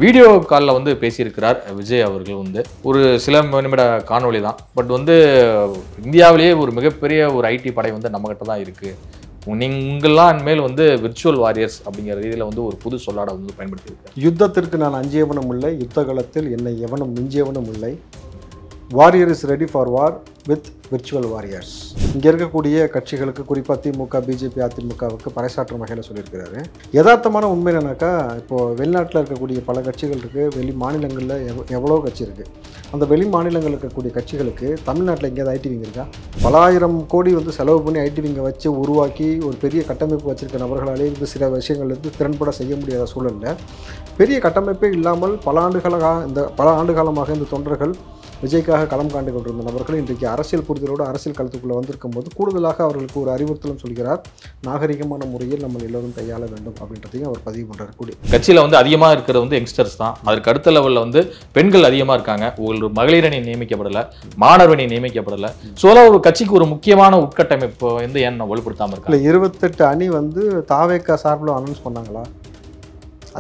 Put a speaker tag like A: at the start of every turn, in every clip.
A: Video காலில் வந்து பேசியிருக்கிறார் விஜய் அவர்கள் வந்து ஒரு சில நிமிட காணொளி தான். பட் வந்து இந்தியாவிலேயே ஒரு மிகப்பெரிய ஒரு ஐடி படை வந்து நம்மகிட்ட தான் இருக்குது, நீங்கள்லாம் இனிமேல் வந்து விர்ச்சுவல் வாரியர்ஸ் அப்படிங்கிற ரீதியில் வந்து ஒரு புது சொல்லாடை வந்து பயன்படுத்தியிருக்காரு.
B: யுத்தத்திற்கு நான் அஞ்சியவனும் இல்லை, யுத்த காலத்தில் என்னை எவனும் மிஞ்சியவனும் இல்லை, warrior is ready for war with virtual warriors. இங்கே இருக்கக்கூடிய கட்சிகளுக்கு, குறிப்பாக திமுக, பிஜேபி, அதிமுகவுக்கு பறைசாற்றும் வகையில் சொல்லியிருக்கிறாரு. யதார்த்தமான உண்மை என்னன்னாக்கா, இப்போது வெளிநாட்டில் இருக்கக்கூடிய பல கட்சிகள் இருக்குது, வெளி மாநிலங்களில் எவ்வளோ கட்சி இருக்குது. அந்த வெளி மாநிலங்களில் இருக்கக்கூடிய கட்சிகளுக்கு தமிழ்நாட்டில் எங்கேயாவது ஐடி விங் இருக்கா? பல ஆயிரம் கோடி வந்து செலவு பண்ணி ஐடி விங்கை வச்சு உருவாக்கி ஒரு பெரிய கட்டமைப்பு வச்சுருக்க நபர்களாலே இந்த சில விஷயங்கள் வந்து திறன்பட செய்ய முடியாத சூழலில் பெரிய கட்டமைப்பே இல்லாமல் பல ஆண்டு காலமாக இந்த தொண்டர்கள் விஜய்க்காக களம் காண்டு கொண்டிருந்த நபர்கள் இன்றைக்கு அரசியல் புரிதலோடு அரசியல் களத்துக்குள்ளே வந்திருக்கும் போது கூடுதலாக அவர்களுக்கு ஒரு அறிவுறுத்தலும் சொல்கிறார். நாகரிகமான முறையில் நம்ம எல்லோரும் கையாள வேண்டும் அப்படின்றதையும் அவர் பதிவு பண்ணுறாரு. கூடி
A: கட்சியில் வந்து அதிகமாக இருக்கிறது வந்து யங்ஸ்டர்ஸ் தான். அதற்கு அடுத்த லெவலில் வந்து பெண்கள் அதிகமாக இருக்காங்க. ஒரு மகளிர் அணி நியமிக்கப்படலை, மாணவர் அணி நியமிக்கப்படலை. ஸோ ஒரு கட்சிக்கு ஒரு முக்கியமான உட்கட்டமைப்பு வந்து ஏன் வலுப்படுத்தாமல் இருக்காங்க?
B: 28 அணி வந்து தாவேக்கா சார்பில் அனௌன்ஸ் பண்ணாங்களா?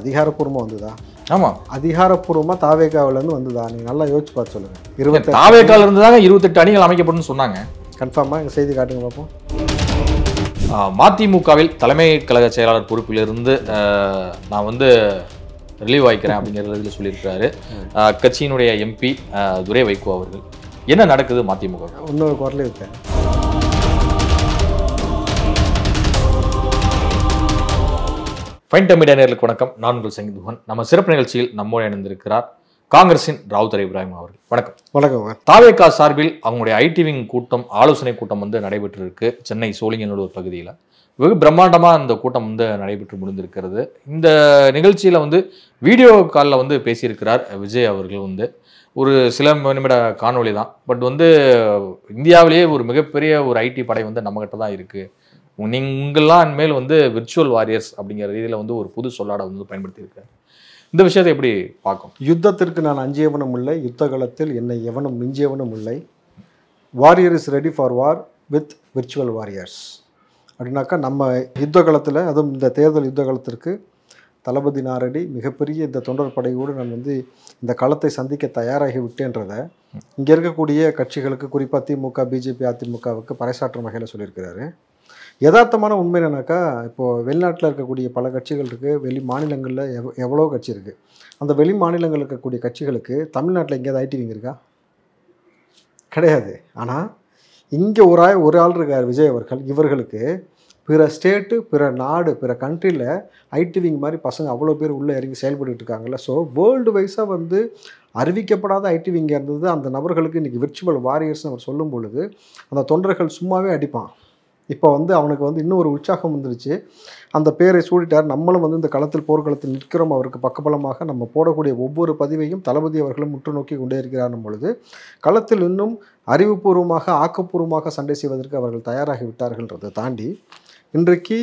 B: அதிகாரப்பூர்வமாக வந்துதா?
A: ஆமாம்,
B: அதிகாரப்பூர்வமாக தாவேக்காவிலேருந்து வந்துதா? நீங்கள் நல்லா யோசிச்சு பார்த்து சொல்லுங்கள். 28
A: தாவேக்கால இருந்து தாங்க 28 அணிகள் அமைக்கப்படும் சொன்னாங்க.
B: கன்ஃபார்மாக எங்கள் செய்தி காட்டுங்க பார்ப்போம்.
A: மதிமுகவில் தலைமை கழக செயலாளர் பொறுப்பிலிருந்து நான் வந்து ரிலீவ் ஆகிக்கிறேன் அப்படிங்கிறதுல சொல்லியிருக்கிறாரு கட்சியினுடைய எம்பி துரை வைகோ அவர்கள். என்ன நடக்குது மதிமுக?
B: இன்னொரு குரலே இருக்கேன்.
A: ஃபைன் டைம் மீடியா நேயர்களுக்கு வணக்கம். நான் உங்கள் சங்கீதுவன். நம்ம சிறப்பு நிகழ்ச்சியில் நம்மோடு இணைந்திருக்கிறார் காங்கிரசின் ராவுத்தர் இப்ராஹிம் அவர்கள். வணக்கம்.
B: வணக்கம்.
A: தாவேகா சார்பில் அவங்களுடைய ஐடி விங் கூட்டம், ஆலோசனை கூட்டம் வந்து நடைபெற்று இருக்கு சென்னை சோழிங்கநல்லூர் பகுதியில். வெகு பிரம்மாண்டமாக அந்த கூட்டம் வந்து நடைபெற்று முடிந்திருக்கிறது. இந்த நிகழ்ச்சியில் வந்து வீடியோ காலில் வந்து பேசியிருக்கிறார் விஜய் அவர்கள் வந்து ஒரு சில நிமிட காணொளி தான். பட் வந்து இந்தியாவிலேயே ஒரு மிகப்பெரிய ஒரு ஐடி படை வந்து நம்மகிட்ட தான் இருக்குது, நீங்கள்லாம் இனிமேல் வந்து விர்ச்சுவல் வாரியர்ஸ் அப்படிங்கிற ரீதியில் வந்து ஒரு புது சொல்லாடை வந்து பயன்படுத்தியிருக்காரு. இந்த விஷயத்தை எப்படி பார்க்கும்?
B: யுத்தத்திற்கு நான் அஞ்சியவனும் இல்லை, யுத்த காலத்தில் என்னை எவனும் மிஞ்சியவனும் இல்லை, warrior is ready for war with virtual warriors அப்படின்னாக்கா, நம்ம யுத்த காலத்தில், அதுவும் இந்த தேர்தல் யுத்த காலத்திற்கு தளபதி நாரடி மிகப்பெரிய இந்த தொண்டர் படையோடு நான் வந்து இந்த களத்தை சந்திக்க தயாராகி விட்டேன்றதை இங்கே இருக்கக்கூடிய கட்சிகளுக்கு, குறிப்பாக திமுக, பிஜேபி, அதிமுகவுக்கு பறைசாற்றும் வகையில் சொல்லியிருக்கிறாரு. யதார்த்தமான உண்மை என்னன்னாக்கா, இப்போது வெளிநாட்டில் இருக்கக்கூடிய பல கட்சிகள் இருக்குது, வெளி மாநிலங்களில் எவ்வளோ கட்சி இருக்குது. அந்த வெளி மாநிலங்களில் இருக்கக்கூடிய கட்சிகளுக்கு தமிழ்நாட்டில் எங்கேயாவது ஐடி விங் இருக்கா? கிடையாது. ஆனால் இங்கே ஒரு ஆள் இருக்கார் விஜய் அவர்கள். இவர்களுக்கு பிற ஸ்டேட்டு, பிற நாடு, பிற கண்ட்ரியில் ஐடி விங் மாதிரி பசங்க அவ்வளோ பேர் உள்ளே இறங்கி செயல்பட்டு இருக்காங்கல்ல. ஸோ வேர்ல்டு வைஸாக வந்து அறிவிக்கப்படாத ஐடி விங் இருந்தது. அந்த நபர்களுக்கு இன்றைக்கி விர்ச்சுவல் வாரியர்ஸ்னு அவர் சொல்லும் பொழுது அந்த தொண்டர்கள் சும்மாவே அடிப்பான். இப்போ வந்து அவனுக்கு வந்து இன்னும் ஒரு உற்சாகம் வந்துருச்சு. அந்த பேரை சூடிட்டார். நம்மளும் வந்து இந்த களத்தில், போர்க்களத்தில் நிற்கிறோம். அவருக்கு பக்கபலமாக நம்ம போடக்கூடிய ஒவ்வொரு பதிவையும் தளபதி அவர்களும் முற்று நோக்கி கொண்டே இருக்கிறார் பொழுது களத்தில் இன்னும் அறிவுபூர்வமாக, ஆக்கப்பூர்வமாக சண்டை செய்வதற்கு அவர்கள் தயாராகி விட்டார்கள்ன்றதை தாண்டி இன்றைக்கு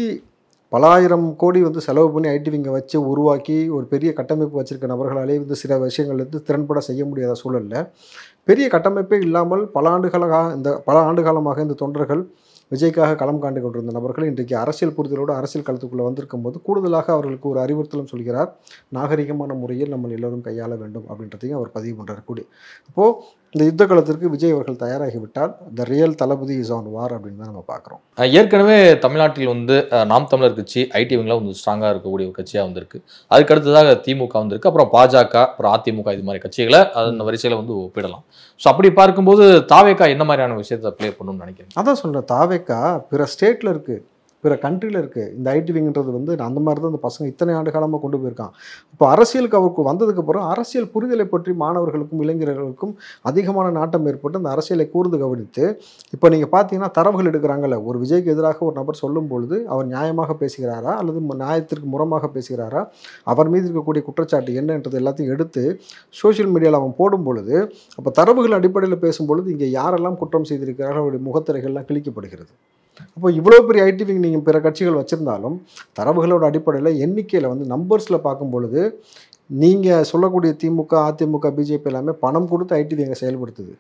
B: பல ஆயிரம் கோடி வந்து செலவு பண்ணி ஐடி விங்கை வச்சு உருவாக்கி ஒரு பெரிய கட்டமைப்பு வச்சுருக்க நபர்களாலே வந்து சில விஷயங்கள் வந்து திறன்பட செய்ய முடியாத சூழலில் பெரிய கட்டமைப்பே இல்லாமல் பல ஆண்டு காலமாக இந்த தொண்டர்கள் விஜய்க்காக களம் காண்டு கொண்டிருந்த நபர்கள் இன்றைக்கு அரசியல் புரிதலோடு அரசியல் களத்துக்குள்ளே வந்திருக்கும் போது கூடுதலாக அவர்களுக்கு ஒரு அறிவுறுத்தலும் சொல்கிறார். நாகரிகமான முறையில் நம்ம எல்லோரும் கையாள வேண்டும் அப்படின்றதையும் அவர் பதிவு பண்ணுறாரு. கூடி இப்போது இந்த யுத்த காலத்திற்கு விஜய் அவர்கள் தயாராகிவிட்டால் the real Thalapathy is on war அப்படின்னு தான் நம்ம பார்க்குறோம்.
A: ஏற்கனவே தமிழ்நாட்டில் வந்து நாம் தமிழர் கட்சி ஐடி விங்கில் வந்து ஸ்ட்ராங்காக இருக்கக்கூடிய ஒரு கட்சியாக வந்திருக்கு. அதுக்கு அடுத்ததாக திமுக வந்திருக்கு, அப்புறம் பாஜக, அப்புறம் அதிமுக, இது மாதிரி கட்சிகளை அந்த வரிசையில் வந்து ஒப்பிடலாம். ஸோ அப்படி பார்க்கும்போது தாவேக்கா என்ன மாதிரியான விஷயத்தை ப்ளே பண்ணணும்னு நினைக்கிறேன்?
B: அதான் சொல்கிறேன், தாவேக்கா பிற ஸ்டேட்டில் இருக்குது, பிற கண்ட்ரியில் இருக்குது. இந்த ஐடி விங்கிறது வந்து அந்த மாதிரி தான் இந்த பசங்க இத்தனை ஆண்டு காலமாக கொண்டு போயிருக்கான். இப்போ அரசியலுக்கு அவருக்கு வந்ததுக்கப்புறம் அரசியல் புரிதலை பற்றி மாணவர்களுக்கும் இளைஞர்களுக்கும் அதிகமான நாட்டம் ஏற்பட்டு அந்த அரசியலை கூர்ந்து கவனித்து இப்போ நீங்கள் பார்த்தீங்கன்னா தரவுகள் எடுக்கிறாங்கல்ல. ஒரு விஜய்க்கு எதிராக ஒரு நபர் சொல்லும் பொழுது அவர் நியாயமாக பேசுகிறாரா அல்லது நியாயத்திற்கு முறமாக பேசுகிறாரா, அவர் மீது இருக்கக்கூடிய குற்றச்சாட்டு என்னன்றது எல்லாத்தையும் எடுத்து சோஷியல் மீடியாவில் அவன் போடும் பொழுது, அப்போ தரவுகள் அடிப்படையில் பேசும்பொழுது இங்கே யாரெல்லாம் குற்றம் செய்திருக்கிறார்கள் அவருடைய முகத்திரைகள்லாம் கிழிக்கப்படுகிறது. அப்போ இவ்வளோ பெரிய ஐடி விங் நீங்கள் பிற கட்சிகள் வச்சுருந்தாலும் தரவுகளோட அடிப்படையில் எண்ணிக்கையில் வந்து நம்பர்ஸில் பார்க்கும் பொழுது நீங்கள் சொல்லக்கூடிய திமுக, அதிமுக, பிஜேபி எல்லாமே பணம் கொடுத்து ஐடி விங்கை செயல்படுத்துது.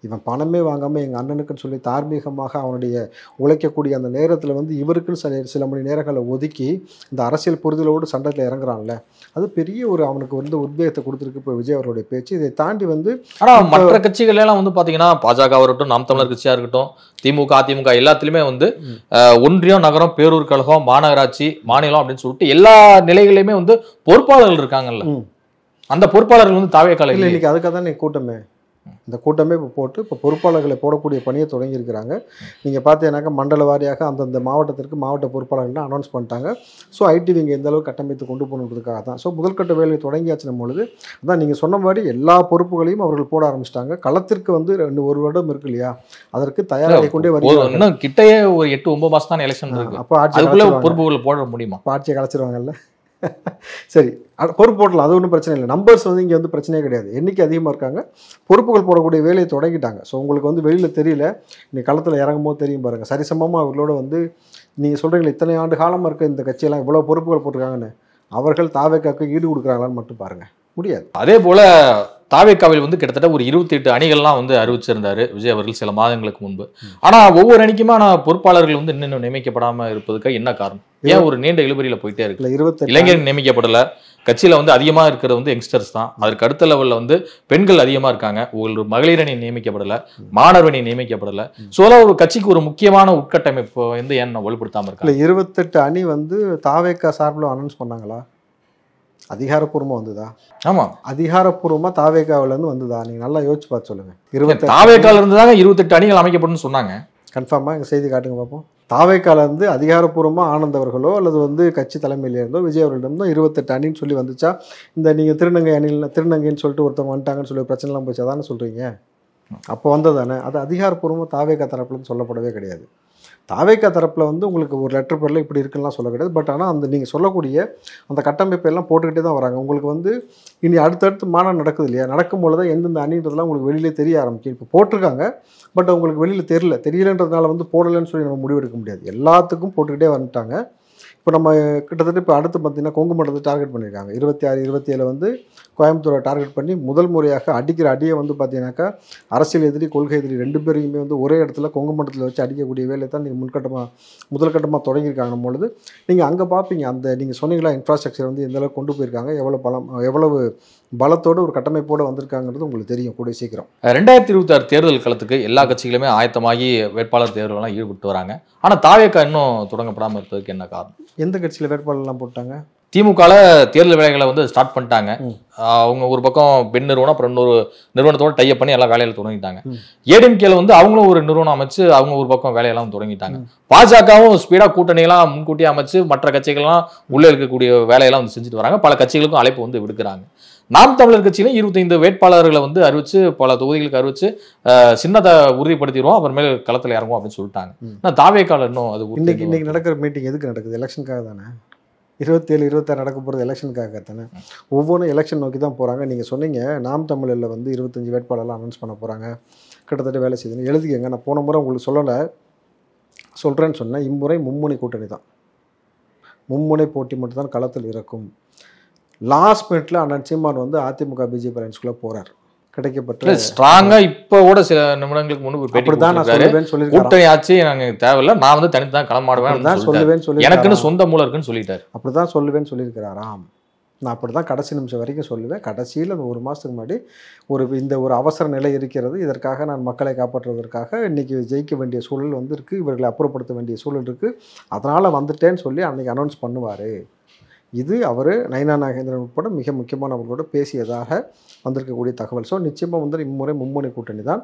B: இவன் பணமே வாங்காமல் எங்கள் அண்ணனுக்குன்னு சொல்லி தார்மீகமாக அவனுடைய உழைக்கக்கூடிய அந்த நேரத்தில் வந்து இவருக்குன்னு சில மணி நேரங்களை ஒதுக்கி இந்த அரசியல் புரிதலோடு சண்டையில் இறங்குறான்ல, அது பெரிய ஒரு அவனுக்கு வந்து உத்வேகத்தை கொடுத்துருக்கு இப்போ விஜய் அவருடைய பேச்சு. இதை தாண்டி வந்து
A: ஆனால் மற்ற கட்சிகள் எல்லாம் வந்து பார்த்தீங்கன்னா பாஜக இருக்கட்டும், நாம் தமிழர் கட்சியாக இருக்கட்டும், திமுக அதிமுக எல்லாத்துலேயுமே வந்து ஒன்றியம், நகரம், பேரூர் கழகம், மாநகராட்சி, மாநிலம் அப்படின்னு சொல்லிட்டு எல்லா நிலைகளிலுமே வந்து பொறுப்பாளர்கள் இருக்காங்கல்ல. அந்த பொறுப்பாளர்கள் வந்து தாவே கால
B: இல்லை, இன்னைக்கு அதுக்காக தான் கூட்டமே, இந்த கூட்டமே இப்போ போட்டு இப்போ பொறுப்பாளர்களை போடக்கூடிய பணியை தொடங்கியிருக்கிறாங்க. நீங்கள் பார்த்தீங்கன்னாக்கா மண்டல வாரியாக அந்தந்த மாவட்டத்திற்கு மாவட்ட பொறுப்பாளர்கள்லாம் அனௌன்ஸ் பண்ணிட்டாங்க. ஸோ ஐடி விங்க எந்த அளவுக்கு கட்டமைத்து கொண்டு போகணுன்றதுக்காக தான். ஸோ முதல்கட்ட வேலையை தொடங்கியாச்சும் பொழுது அதான் நீங்கள் சொன்ன மாதிரி எல்லா பொறுப்புகளையும் அவர்கள் போட ஆரம்பிச்சிட்டாங்க. களத்திற்கு வந்து 1 வருடம் இருக்கு இல்லையா, அதற்கு தயாராகி கொண்டே வருகிறாங்க.
A: இன்னும் கிட்டையே ஒரு 8-9 மாதம் தான் எலெக்ஷன் இருக்கு.
B: அப்போ
A: அதுக்குள்ள பொறுப்புகள் போட முடியுமா?
B: ஆட்சியை கலைச்சிருவாங்கல்ல. சரி, பொறுப்பு போடலாம், அது ஒன்றும் பிரச்சனை இல்லை. நம்பர்ஸ் வந்து இங்கே வந்து பிரச்சனையே கிடையாது. எண்ணிக்கை அதிகமாக இருக்காங்க, பொறுப்புகள் போடக்கூடிய வேலையை தொடங்கிட்டாங்க. ஸோ உங்களுக்கு வந்து வெளியில் தெரியல, நீ களத்தில் இறங்கும் போது தெரியும் பாருங்கள். சரிசமமாக அவர்களோட வந்து நீங்கள் சொல்கிறீங்களா இத்தனை ஆண்டு காலமாக இருக்க இந்த கட்சியெல்லாம் இவ்வளோ பொறுப்புகள் போட்டிருக்காங்கன்னு, அவர்கள் தாவேக்காக்கு ஈடு கொடுக்குறாங்களான்னு மட்டும் பாருங்கள், முடியாது.
A: அதே போல் தாவேக்காவில் வந்து கிட்டத்தட்ட ஒரு 28 அணிகள்லாம் வந்து அறிவிச்சிருந்தாரு விஜய் அவர்கள் சில மாதங்களுக்கு முன்பு. ஆனால் ஒவ்வொரு அணிக்குமே பொறுப்பாளர்கள் வந்து இன்னும் நியமிக்கப்படாமல் இருப்பதுக்கு என்ன காரணம்? ஏன் ஒரு நீண்ட இழுபறியில போயிட்டே இருக்கு?
B: 28
A: இளைஞர்கள் நியமிக்கப்படல. கட்சியில வந்து அதிகமாக இருக்கிறது வந்து யங்ஸ்டர்ஸ் தான். அதற்கு அடுத்த லெவலில் வந்து பெண்கள் அதிகமாக இருக்காங்க. ஒரு மகளிர் அணி நியமிக்கப்படலை, மாணவர் அணி நியமிக்கப்படலை. ஸோ ஒரு கட்சிக்கு ஒரு முக்கியமான உட்கட்டமைப்பு வந்து ஏன் வலுப்படுத்தாமல் இருக்காங்க?
B: 28 அணி வந்து தாவேக்கா சார்பில் அனௌன்ஸ் பண்ணாங்களா? அதிகாரப்பூர்வமாக வந்ததா?
A: ஆமாம்,
B: அதிகாரப்பூர்வமாக தாவேக்காவிலேருந்து வந்ததா? நீங்கள் நல்லா யோசிச்சு பார்த்து சொல்லுங்கள்.
A: தாவேக்கால இருந்து தாங்க 28 அணிகள் அமைக்கப்படும் சொன்னாங்க.
B: கன்ஃபார்மாக எங்கள் செய்தி காட்டுங்க பார்ப்போம். தாவேக்கால இருந்து அதிகாரப்பூர்வமாக ஆனந்த் அவர்களோ அல்லது வந்து கட்சி தலைமையில இருந்தோ விஜய் அவர்களிடம் 28 அணின்னு சொல்லி வந்துச்சா? இந்த நீங்கள் திருநங்கை அணியில் திருநங்கைன்னு சொல்லிட்டு ஒருத்தவங்க வந்துட்டாங்கன்னு சொல்லி பிரச்சனைலாம் போச்சு, அதானே சொல்கிறீங்க? அப்போ வந்ததானே? அது அதிகாரப்பூர்வமாக தாவேக்கா தரப்புலன்னு சொல்லப்படவே கிடையாது. தாவேக்கா தரப்பில் வந்து உங்களுக்கு ஒரு லெட்டர் பேரில் இப்படி இருக்குலாம் சொல்ல கிடையாது. பட் ஆனால் அந்த நீங்கள் சொல்லக்கூடிய அந்த கட்டமைப்பை எல்லாம் போட்டுக்கிட்டே தான் வராங்க. உங்களுக்கு வந்து இனி அடுத்தடுத்து மாநாடு நடக்குது இல்லையா, நடக்கும்போது தான் எந்தெந்த அணின்றதுலாம் உங்களுக்கு வெளியிலே தெரிய ஆரம்பிக்கும். இப்போ போட்டிருக்காங்க, பட் உங்களுக்கு வெளியில் தெரியலன்றதுனால வந்து போடலைன்னு சொல்லி நம்ம முடிவெடுக்க முடியாது. எல்லாத்துக்கும் போட்டுக்கிட்டே வந்துட்டாங்க. இப்போ நம்ம கிட்டத்தட்ட இப்போ அடுத்து பார்த்திங்கன்னா கொங்கு மண்டலத்தை டார்கெட் பண்ணியிருக்காங்க. 26, 27 வந்து கோயம்புத்தூரை டார்கெட் பண்ணி முதல் முறையாக அடிக்கிற அடியை வந்து பார்த்தீங்கன்னாக்கா அரசியல் எதிரி, கொள்கை எதிரி 2 பேரையுமே வந்து ஒரே இடத்துல கொங்கு மண்டலத்தில் வச்சு அடிக்கக்கூடிய வேலையை தான் நீங்கள் முதல் கட்டமாக தொடங்கியிருக்காங்க பொழுது நீங்கள் அங்கே பார்ப்பீங்க. அந்த நீங்கள் சொன்னீங்களா இன்ஃப்ராஸ்ட்ரக்சர் வந்து எந்த அளவுக்கு கொண்டு போயிருக்காங்க, எவ்வளவு பலத்தோடு ஒரு கட்டமைப்போடு வந்திருக்காங்கிறது உங்களுக்கு தெரியும் கூடிய சீக்கிரம்.
A: 2026 தேர்தல் களத்துக்கு எல்லா கட்சிகளுமே ஆயத்தமாகி வேட்பாளர் தேர்தலாம் ஈடுபட்டு வராங்க. ஆனால் தாவேக்கா இன்னும் தொடங்கப்படாமல் இருப்பதுக்கு என்ன காரணம்?
B: எந்த கட்சியில் வேட்பாளர்லாம் போட்டாங்க?
A: திமுகவில் தேர்தல் வேலைகளை வந்து ஸ்டார்ட் பண்ணிட்டாங்க. அவங்க ஒரு பக்கம் பெண் நிறுவனம், அப்புறம் இன்னொரு நிறுவனத்தோட டைப் பண்ணி எல்லா வேலையில தொடங்கிட்டாங்க. ஏடிஎம்கேல வந்து அவங்களும் ஒரு நிறுவனம் அமைச்சு அவங்க ஒரு பக்கம் வேலையெல்லாம் தொடங்கிட்டாங்க. பாஜகவும் ஸ்பீடா கூட்டணியெல்லாம் முன்கூட்டியே அமைச்சு மற்ற கட்சிகள்லாம் உள்ளே இருக்கக்கூடிய வேலையெல்லாம் வந்து செஞ்சுட்டு வராங்க. பல கட்சிகளுக்கும் அழைப்பு வந்து விடுக்கிறாங்க. நாம் தமிழர் கட்சியிலும் 25 வேட்பாளர்களை வந்து அறிவிச்சு பல தொகுதிகளுக்கு அறிவிச்சு சின்னத்தை உறுதிப்படுத்திடுவோம், அப்புறமேல களத்தில் இறங்குவோம் அப்படின்னு சொல்லிட்டாங்க. ஆனால் தாவேக்கால இன்னும் அது
B: இன்னைக்கு நடக்கிற மீட்டிங் எதுக்கு நடக்குது? எலெக்ஷனுக்காக தானே. 27, 26 நடக்க போகிறது எலெக்ஷனுக்காக தானே. ஒவ்வொன்றும் எலெக்ஷன் நோக்கி தான் போகிறாங்க. நீங்கள் சொன்னீங்க நாம் தமிழில் வந்து 25 வேட்பாளர்லாம் அனௌன்ஸ் பண்ண போகிறாங்க, கிட்டத்தட்ட வேலை செய்யுதுன்னு எழுதிக்கங்க. நான் போன முறை உங்களுக்கு சொல்கிறேன்னு சொன்னேன். இம்முறை மும்முனை கூட்டணி தான், மும்முனை போட்டி மட்டும் தான் களத்தில் இருக்கும். லாஸ்ட் மினிட்ல அண்ணன் சீமான் வந்து அதிமுக பிஜேபி அலைன்ஸ்குள்ளே போகிறார். கிடைக்கப்பட்ட
A: ஸ்ட்ராங்கா இப்போ கூட சில நிமிடங்களுக்கு முன்பு கூட்டணி ஆச்சு எனக்கு தேவையில்லை, நான் வந்து தனித்து தான் களமாடுவேன்
B: சொல்லுவேன்னு சொல்லி
A: எனக்குன்னு சொந்த மூலம் இருக்குன்னு சொல்லிட்டாரு.
B: அப்படிதான் சொல்லுவேன்னு சொல்லியிருக்கிறாராம். நான் அப்படி தான் கடைசி நிமிஷம் வரைக்கும் சொல்லுவேன். கடைசியில் அந்த 1 மாதத்துக்கு முன்னாடி இந்த ஒரு அவசர நிலை இருக்கிறது, இதற்காக நான் மக்களை காப்பாற்றுவதற்காக இன்றைக்கி ஜெயிக்க வேண்டிய சூழல் வந்து இருக்குது, இவர்களை அப்புறப்படுத்த வேண்டிய சூழல் இருக்குது, அதனால் வந்துட்டேன்னு சொல்லி அன்றைக்கி அனௌன்ஸ் பண்ணுவார். இது அவர் நயனா நாகேந்திரன் உட்பட மிக முக்கியமானவர்களோட பேசியதாக வந்திருக்கக்கூடிய தகவல். ஸோ நிச்சயமாக வந்து இம்முறை மும்முனை கூட்டணி தான்.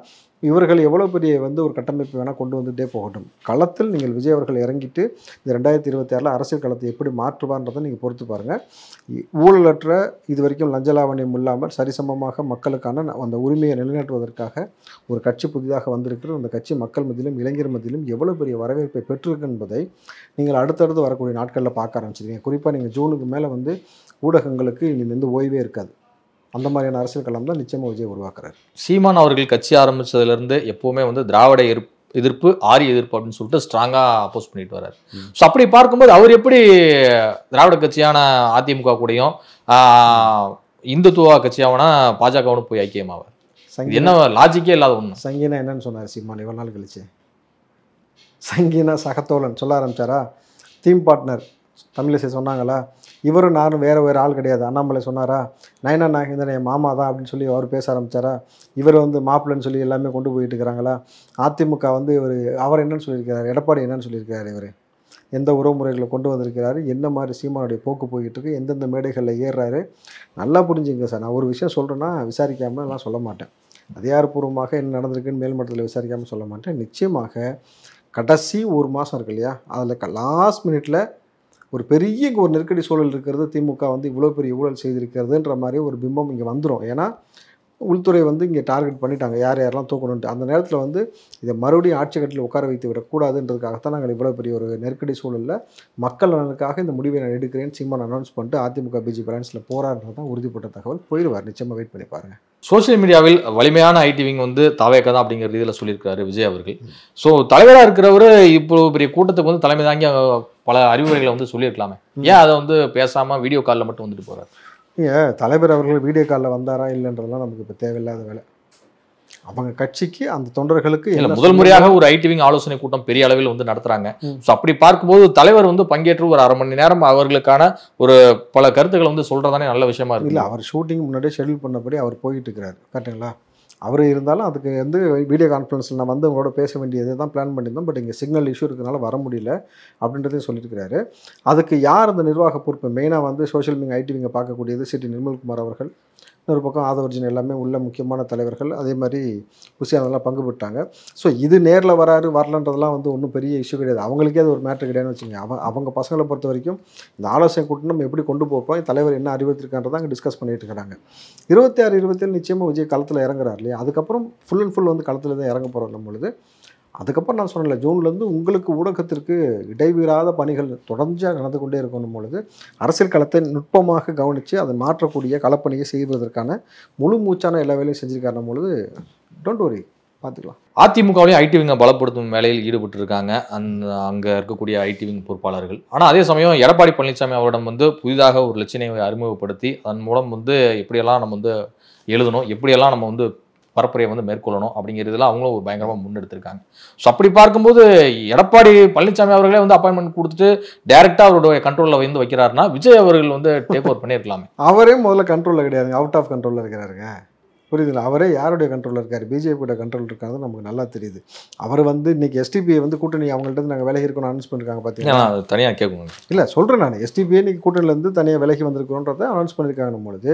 B: இவர்கள் எவ்வளோ பெரிய வந்து ஒரு கட்டமைப்பு வேணால் கொண்டு வந்துகிட்டே போகட்டும். களத்தில் நீங்கள் விஜய் அவர்கள் இறங்கிட்டு இந்த 2026 அரசியல் களத்தை எப்படி மாற்றுவார்ன்றதை நீங்கள் பொறுத்து பாருங்கள். ஊழலற்ற இது வரைக்கும் லஞ்சலாவணியம் இல்லாமல் சரிசமமாக மக்களுக்கான அந்த உரிமையை நிலைநாட்டுவதற்காக ஒரு கட்சி புதிதாக வந்திருக்கிறது. அந்த கட்சி மக்கள் மத்தியிலும் இளைஞர் மத்தியிலும் எவ்வளோ பெரிய வரவேற்பை பெற்றிருக்கு என்பதை நீங்கள் அடுத்தடுத்து வரக்கூடிய நாட்களில் பார்க்க ஆரம்பிச்சிருக்கீங்க. குறிப்பாக நீங்கள் ஜூனுக்கு மேலே வந்து ஊடகங்களுக்கு இனிமேல் ஓய்வே இருக்காது. அந்த மாதிரியான அரசியல் களம் தான் நிச்சயமாக விஜய் உருவாக்குறாரு.
A: சீமான் அவர்கள் கட்சி ஆரம்பித்ததுலேருந்து எப்போவுமே வந்து திராவிட எதிர்ப்பு, ஆரிய எதிர்ப்பு அப்படின்னு சொல்லிட்டு ஸ்ட்ராங்காக அப்போஸ் பண்ணிட்டு வர்றாரு. ஸோ அப்படி பார்க்கும்போது அவர் எப்படி திராவிட கட்சியான அதிமுக கூடயும் இந்துத்துவ கட்சியாவனா பாஜகவோட போய் ஐக்கியமாவார்? இது என்ன லாஜிக்கே இல்லாத ஒன்று.
B: சங்கினா என்னன்னு சொன்னார் சீமான் இவ்வளோ நாள் கழிச்சு? சங்கினா சகத்தோழன் சொல்ல ஆரம்பிச்சாரா? தீம் பார்ட்னர் தமிழிசை சொன்னாங்களா? இவரும் நானும் வேறு வேறு ஆள் கிடையாது. அண்ணாமலை சொன்னாரா? நயனா நாகேந்திரன் என் மாமா தான் அப்படின்னு சொல்லி அவர் பேச ஆரம்பித்தாரா? இவர் வந்து மாப்பிள்ளைன்னு சொல்லி எல்லாமே கொண்டு போயிட்டு இருக்கிறாங்களா? அதிமுக வந்து அவர் என்னன்னு சொல்லியிருக்கிறார்? எடப்பாடி என்னன்னு சொல்லியிருக்கிறார்? இவர் எந்த உறவுமுறைகளை கொண்டு வந்திருக்கிறாரு? என்ன மாதிரி சீமானுடைய போக்கு போய்கிட்டு இருக்கு? எந்தெந்த மேடைகளில் ஏறுறாரு? நல்லா புரிஞ்சுங்க சார். நான் ஒரு விஷயம் சொல்கிறேன்னா விசாரிக்காமல் எல்லாம் சொல்ல மாட்டேன். அதிகாரப்பூர்வமாக என்ன நடந்திருக்குன்னு மேல்மட்டத்தில் விசாரிக்காமல் சொல்ல மாட்டேன். நிச்சயமாக கடைசி ஒரு மாதம் இருக்கு இல்லையா, அதில் லாஸ்ட் மினிட்ல ஒரு பெரிய ஒரு நெருக்கடி சூழல் இருக்கிறது. திமுக வந்து இவ்வளோ பெரிய ஊழல் செய்திருக்கிறதுன்ற மாதிரி ஒரு பிம்பம் இங்கே வந்துடும். ஏன்னா உள்துறை வந்து இங்கே டார்கெட் பண்ணிட்டாங்க யார் யாரெல்லாம் தூக்கணுன்ட்டு. அந்த நேரத்தில் வந்து இதை மறுபடியும் ஆட்சி கட்டில் உட்கார வைத்து விடக்கூடாதுன்றதுக்காகத்தான் நாங்கள் இவ்வளோ பெரிய ஒரு நெருக்கடி சூழலில் மக்கள் நலனுக்காக இந்த முடிவை நான் எடுக்கிறேன்னு சீமான் அனௌன்ஸ் பண்ணிட்டு அதிமுக பிஜேபி அலைன்ஸில் போராடுறது தான் உறுதிப்பட்ட தகவல். போயிடுவார் நிச்சயமாக, வெயிட் பண்ணி பாருங்கள்.
A: சோசியல் மீடியாவில் வலிமையான ஐடிவிங் வந்து தாவேக்கா தான் அப்படிங்கிற ரீதியில் சொல்லியிருக்காரு விஜய் அவர்கள். ஸோ தலைவராக இருக்கிறவர் இப்போ பெரிய கூட்டத்துக்கு வந்து தலைமை தாங்கி பல அறிவுரைகளை வந்து சொல்லியிருக்கலாமே, ஏன் அதை வந்து பேசாமல் வீடியோ காலில் மட்டும் வந்துட்டு போகிறார்?
B: தலைவர் அவர்கள் வீடியோ காலில் வந்தாரா இல்லைன்றதெல்லாம் நமக்கு இப்போ தேவையில்லாத வேலை. அவங்க கட்சிக்கு அந்த தொண்டர்களுக்கு
A: இல்லை, முதல் முறையாக ஒரு ஐடிவிங் ஆலோசனை கூட்டம் பெரிய அளவில் வந்து நடத்துறாங்க. ஸோ அப்படி பார்க்கும்போது தலைவர் வந்து பங்கேற்று ஒரு 1/2 மணி நேரம் அவர்களுக்கான ஒரு பல கருத்துக்களை வந்து சொல்றதானே நல்ல விஷயமா இருக்கு.
B: இல்லை, அவர் ஷூட்டிங் முன்னாடியே ஷெட்யூல் பண்ணபடி அவர் போயிட்டு இருக்கிறாரு, கரெக்டுங்களா? அவர் இருந்தாலும் அதுக்கு வந்து வீடியோ கான்ஃபரன்ஸில் நான் வந்து உங்களோட பேச வேண்டியது தான் பிளான் பண்ணியிருந்தோம். பட் இங்கே சிக்னல் இஷ்யூ இருக்கிறதுனால வர முடியல அப்படின்றதையும் சொல்லியிருக்கிறாரு. அதுக்கு யார் அந்த நிர்வாக பொறுப்பு? மெயினாக வந்து சோஷியல் மீடியா ஐடிவிங்கை பார்க்கக்கூடியது சிடி நிர்மல்குமார் அவர்கள், இன்னொரு பக்கம் ஆதவர்ஜன், எல்லாமே உள்ள முக்கியமான தலைவர்கள். அதே மாதிரி புசியானதெல்லாம் பங்கு பெற்றாங்க. ஸோ இது நேரில் வராரு வரலன்றதெல்லாம் வந்து ஒன்றும் பெரிய இஷ்யூ கிடையாது. அவங்களுக்கே அது ஒரு மேட்ரு கிடையாதுன்னு வச்சுக்கோங்க. அவங்க பசங்களை பொறுத்த வரைக்கும் இந்த ஆலோசனை கூட்டம் நம்ம எப்படி கொண்டு போகிறோம், தலைவர் என்ன அறிவுறுத்திருக்கான்றதை அங்கே டிஸ்கஸ் பண்ணிட்டு இருக்கிறாங்க. 26, 27 நிச்சயமாக விஜய் களத்தில் இறங்குறாரு இல்லையா? அதுக்கப்புறம் ஃபுல் அண்ட் ஃபுல் வந்து களத்தில் தான் இறங்க போகிறோம் பொழுது, அதுக்கப்புறம் நான் சொன்னல ஜூன்லேருந்து உங்களுக்கு ஊடகத்திற்கு இடைவிடாத பணிகள் தொடர்ந்து நடந்து கொண்டே இருக்கணும் பொழுது அரசியல் களத்தை நுட்பமாக கவனித்து அதை மாற்றக்கூடிய களப்பணியை செய்வதற்கான முழு மூச்சான எல்லா வேலையும் செஞ்சுருக்காருன்னும் பொழுது டோன்ட் வரி, பார்த்துக்கலாம்.
A: அதிமுகவிலையும் ஐடிவிங்கை பலப்படுத்தும் வேலையில் ஈடுபட்டு இருக்காங்க அங்கே இருக்கக்கூடிய ஐடிவிங் பொறுப்பாளர்கள். ஆனால் அதே சமயம் எடப்பாடி பழனிசாமி அவரிடம் வந்து புதிதாக ஒரு லட்சணையை அறிமுகப்படுத்தி அதன் மூலம் வந்து எப்படியெல்லாம் நம்ம வந்து எழுதணும், எப்படியெல்லாம் நம்ம வந்து பரப்புரையை வந்து மேற்கொள்ளணும் அப்படிங்கிறதுலாம் அவங்களும் ஒரு பயங்கரமாக முன்னெடுத்திருக்காங்க. ஸோ அப்படி பார்க்கும்போது எடப்பாடி பழனிசாமி அவர்களே வந்து அப்பாயின்மெண்ட் கொடுத்துட்டு டைரெக்டாக அவருடைய கண்ட்ரோலில் வந்து வைக்கிறாருன்னா விஜய் அவர்கள் வந்து டேக் ஓவர் பண்ணியிருக்கலாமே.
B: அவரே முதல்ல கண்ட்ரோலில் கிடையாதுங்க, அவுட் ஆஃப் கண்ட்ரோலில் இருக்கிறாருங்க. புரியுதுங்களா? அவரே யாருடைய கண்ட்ரோலில் இருக்கார்? பிஜேபியோட கண்ட்ரோல் இருக்காது நமக்கு நல்லா தெரியுது. அவர் வந்து இன்னைக்கு எஸ்டிபிஐ வந்து கூட்டணி அவங்கள்ட்ட நாங்கள் விலகி இருக்கணும் அனௌன்ஸ் பண்ணியிருக்காங்க. பார்த்தீங்கன்னா
A: தனியாக கேட்கணும்
B: இல்லை சொல்கிறேன் நான், எஸ்டிபிஐ இன்னைக்கு கூட்டணியிலேருந்து தனியாக விலகி வந்திருக்கிறோன்றதை அனௌன்ஸ் பண்ணியிருக்காங்க பொழுது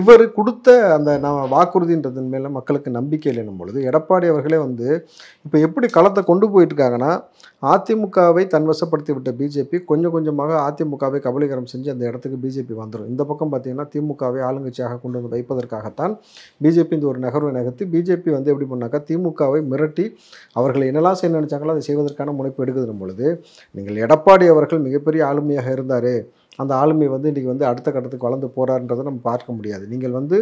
B: இவர் கொடுத்த அந்த நான் வாக்குறுதின்றதன் மேலே மக்களுக்கு நம்பிக்கை இல்லைன்னும் பொழுது எடப்பாடி அவர்களே வந்து இப்போ எப்படி களத்தை கொண்டு போயிட்டு இருக்காங்கன்னா, அதிமுகவை தன்வசப்படுத்தி விட்ட பிஜேபி கொஞ்சம் கொஞ்சமாக அதிமுகவை கபலீகரம் செஞ்சு அந்த இடத்துக்கு பிஜேபி வந்துடும். இந்த பக்கம் பார்த்தீங்கன்னா திமுகவை ஆளுங்கட்சியாக கொண்டு வந்து வைப்பதற்காகத்தான் பிஜேபி இந்த ஒரு நகர்வை நகர்த்தி பிஜேபி வந்து எப்படி பண்ணாக்கா திமுகவை மிரட்டி அவர்களை என்னெல்லாம் செய்ய நினைச்சாங்களோ அதை செய்வதற்கான முனைப்பு எடுக்குதுன்னும் பொழுது நீங்கள் எடப்பாடி அவர்கள் மிகப்பெரிய ஆளுமையாக இருந்தார், அந்த ஆளுமை வந்து இன்றைக்கி வந்து அடுத்த கட்டத்துக்கு வளர்ந்து போகிறாருன்றதை நம்ம பார்க்க முடியாது. நீங்கள் வந்து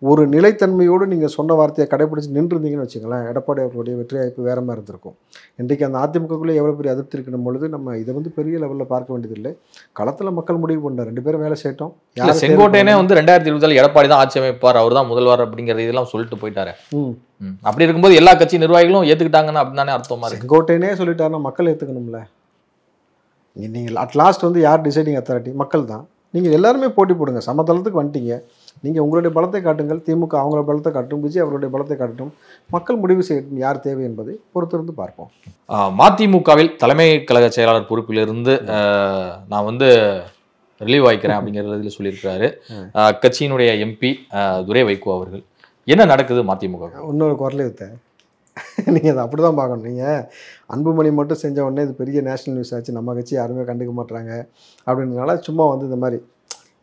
B: ஒரு நிலைத்தன்மையோடு நீங்கள் சொன்ன வார்த்தையை கடைபிடிச்சு நின்றுருந்தீங்கன்னு வச்சுங்களேன், எடப்பாடி அவர்களுடைய வெற்றி வாய்ப்பு வேறு மாதிரி இருந்திருக்கும். இன்றைக்கு அந்த அதிமுகக்குள்ளே எவ்வளோ பெரிய அதிருப்தி இருக்கணும் பொழுது நம்ம இதை வந்து பெரிய லெவலில் பார்க்க வேண்டியதில்லை. களத்தில் மக்கள் முடிவு பண்ணார், 2 பேரும் வேலை செய்யட்டும்.
A: செங்கோட்டையனே வந்து 2020 எடப்பாடி தான் ஆட்சி அமைப்பார், அவர் தான் முதல்வர் அப்படிங்கிறது இதெல்லாம் சொல்லிட்டு போயிட்டாரு. அப்படி இருக்கும்போது எல்லா கட்சி நிர்வாகிகளும் ஏற்றுக்கிட்டாங்கன்னு அப்படின்னானே அர்த்தமா இருக்கு.
B: செங்கோட்டையனே சொல்லிட்டாருன்னா மக்கள் ஏற்றுக்கணும்ல. நீங்கள் அட்லாஸ்ட் வந்து யார் டிசைடிங் அத்தாரிட்டி? மக்கள் தான். நீங்கள் எல்லாருமே போட்டி போடுங்க, சமதளத்துக்கு வந்துட்டீங்க. நீங்கள் உங்களுடைய பலத்தை காட்டுங்கள், திமுக அவங்களோட பலத்தை காட்டும், விஜய் அவருடைய பலத்தை காட்டும், மக்கள் முடிவு செய்யட்டும் யார் தேவை என்பதை பொறுத்திருந்து பார்ப்போம்.
A: மதிமுகவில் தலைமை கழக செயலாளர் பொறுப்பிலிருந்து நான் வந்து ரிலீவ் ஆகிக்கிறேன் அப்படிங்கிறதுல சொல்லியிருக்கிறாரு கட்சியினுடைய எம்பி துரை வைகோ அவர்கள். என்ன நடக்குது மதிமுக?
B: இன்னொரு குரலை வித்த நீங்கள் அதை அப்படி தான் பார்க்கணும். நீங்கள் அன்புமணி மட்டும் செஞ்ச உடனே இது பெரிய நேஷனல் நியூஸ் ஆச்சு, நம்ம கட்சி யாருமே கண்டுக்க மாட்டாங்க அப்படின்றதுனால சும்மா வந்து இந்த மாதிரி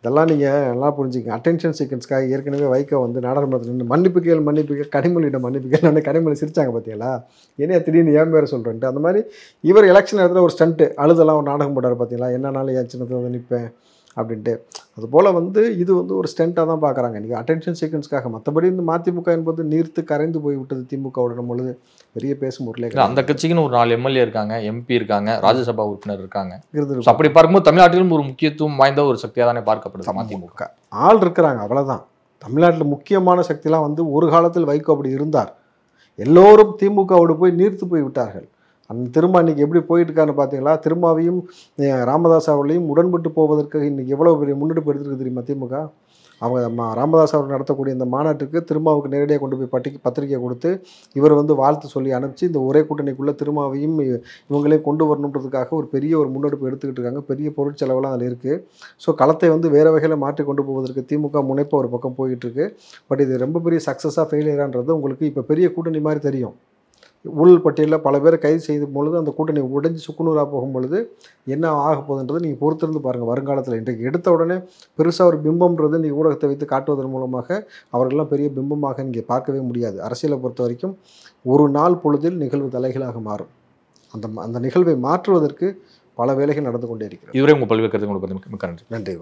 B: இதெல்லாம் நீங்கள் நல்லா புரிஞ்சுக்கங்க. அட்டென்ஷன் சீக்வன்ஸ்க்காக ஏற்கனவே வைகோ வந்து நாடாளுமன்றத்தில் நின்று மன்னிப்புகள் கனிமொழியிடம் மன்னிப்புகள் கனிமொழி சிரிச்சாங்க பார்த்தீங்களா, என்னையா திடீர்னு ஏன் பேரை சொல்கிறேன்ட்டு. அந்த மாதிரி இவர் எலெக்ஷன் நேரத்தில் ஒரு ஸ்டண்ட்டு அழுதெல்லாம் ஒரு நாடகம் போட்டார் பார்த்தீங்களா, என்னன்னாலும் என் சின்னத்தில் வந்து நிற்பேன் அப்படின்ட்டு. அதுபோல் வந்து இது வந்து ஒரு ஸ்டண்ட்டாக தான் பார்க்குறாங்க இன்றைக்கி அட்டென்ஷன் சீக்வன்ஸ்க்காக. மற்றபடி இந்த மதிமுக என்பது நீர்த்து கரைந்து போய் விட்டது திமுகவுடன் பொழுது பெரிய பேசும் உருளை.
A: அந்த கட்சிக்குன்னு ஒரு 4 எம்எல்ஏ இருக்காங்க, எம்பி இருக்காங்க, ராஜ்யசபா உறுப்பினர் இருக்காங்க. அப்படி பார்க்கும்போது தமிழ்நாட்டிலும் ஒரு முக்கியத்துவம் வாய்ந்த ஒரு சக்தியாக தானே பார்க்கப்படுது மதிமுக.
B: ஆள் இருக்கிறாங்க, அவ்வளோதான். தமிழ்நாட்டில் முக்கியமான சக்திலாம் வந்து ஒரு காலத்தில் வைகோ அப்படி இருந்தார். எல்லோரும் திமுகவோடு போய் நீர்த்து போய் விட்டார்கள். அந்த திரும்ப இன்றைக்கி எப்படி போயிட்டு இருக்கான்னு பார்த்தீங்களா? திருமாவையும் ராமதாஸ் அவர்களையும் உடன்பட்டு போவதற்கு இன்றைக்கி எவ்வளோ பெரிய முன்னெடுப்பு எடுத்துருக்கு தெரியுமா திமுக? அவங்க ராமதாஸ் அவர் நடத்தக்கூடிய இந்த மாநாட்டுக்கு திருமாவுக்கு நேரடியாக கொண்டு போய் பத்திரிக்கை கொடுத்து இவர் வந்து வாழ்த்து சொல்லி அனுப்பிச்சு இந்த ஒரே கூட்டணிக்குள்ளே திருமாவையும் இவங்களையும் கொண்டு வரணுன்றதுக்காக ஒரு பெரிய ஒரு முன்னெடுப்பு எடுத்துக்கிட்டு இருக்காங்க. பெரிய பொருட்செலவெல்லாம் அதில் இருக்குது. ஸோ களத்தை வந்து வேறு வகையில் மாற்றி கொண்டு போவதற்கு திமுக முனைப்பு ஒரு பக்கம் போயிட்டுருக்கு. பட் இது ரொம்ப பெரிய சக்ஸஸாக ஃபெயிலியரான்றது உங்களுக்கு இப்போ பெரிய கூட்டணி மாதிரி தெரியும். ஊழல் பட்டியலில் பல பேரை கைது செய்த பொழுது அந்த கூட்டணி உடைஞ்சு சுக்குநூறாக போகும்பொழுது என்ன ஆக போகுதுன்றது நீங்கள் பொறுத்திருந்து பாருங்கள் வருங்காலத்தில். இன்றைக்கு எடுத்த உடனே பெருசாக ஒரு பிம்பம்ன்றது நீங்கள் ஊடகத்தை வைத்து காட்டுவதன் மூலமாக அவர்களெல்லாம் பெரிய பிம்பமாக நீங்கள் பார்க்கவே முடியாது. அரசியலை பொறுத்த வரைக்கும் ஒரு நாள் பொழுதில் நிகழ்வு தலைகளாக மாறும். அந்த நிகழ்வை மாற்றுவதற்கு பல வேலைகள் நடந்து கொண்டே இருக்கிறது.
A: இதுவரை உங்கள் பல்வேறு கருத்துக்களை மிக்க நன்றி.
B: நன்றி.